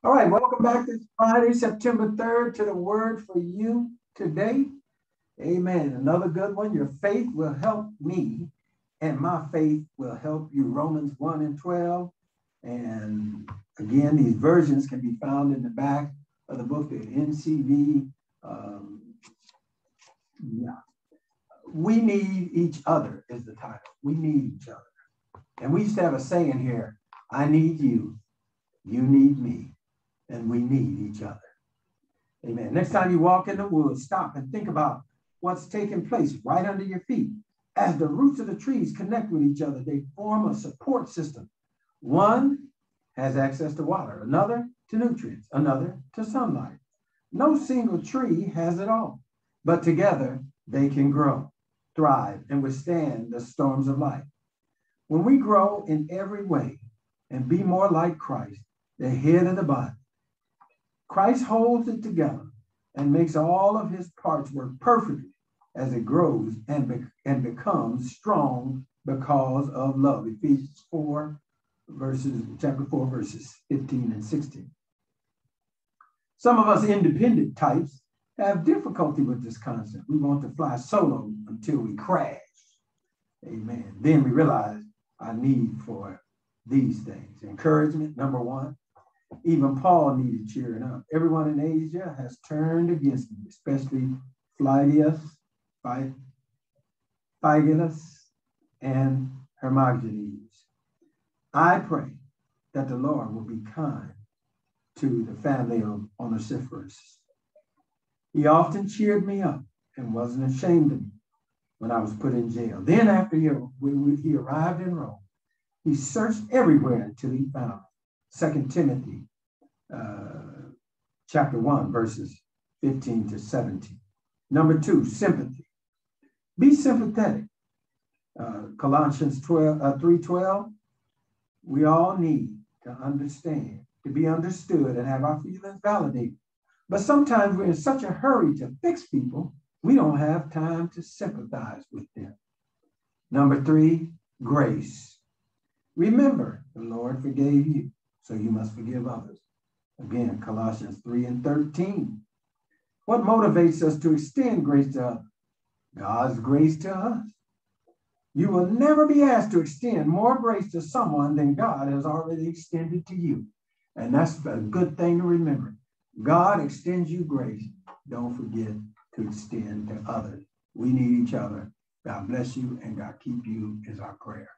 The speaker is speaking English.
All right, welcome back this Friday, September 3rd, to the word for you today. Amen. Another good one. Your faith will help me, and my faith will help you. Romans 1 and 12. And again, these versions can be found in the back of the book, the NCV. We need each other is the title. We need each other. And we used to have a saying here, I need you, you need me, and we need each other. Amen. Next time you walk in the woods, stop and think about what's taking place right under your feet. As the roots of the trees connect with each other, they form a support system. One has access to water, another to nutrients, another to sunlight. No single tree has it all, but together they can grow, thrive, and withstand the storms of life. When we grow in every way and be more like Christ, the head of the body, Christ holds it together and makes all of his parts work perfectly as it grows and becomes strong because of love. Ephesians 4, chapter 4, verses 15 and 16. Some of us independent types have difficulty with this concept. We want to fly solo until we crash. Amen. Then we realize our need for these things. Encouragement, number one. Even Paul needed cheering up. Everyone in Asia has turned against me, especially Phygelus and Hermogenes. I pray that the Lord will be kind to the family of Onesiphorus. He often cheered me up and wasn't ashamed of me when I was put in jail. Then after when he arrived in Rome, he searched everywhere until he found me. 2 Timothy chapter 1, verses 15 to 17. Number two, sympathy. Be sympathetic. Colossians 3:12. We all need to understand, to be understood and have our feelings validated. But sometimes we're in such a hurry to fix people, we don't have time to sympathize with them. Number three, grace. Remember, the Lord forgave you, so you must forgive others. Again, Colossians 3 and 13. What motivates us to extend grace to others? God's grace to us. You will never be asked to extend more grace to someone than God has already extended to you. And that's a good thing to remember. God extends you grace. Don't forget to extend to others. We need each other. God bless you and God keep you is our prayer.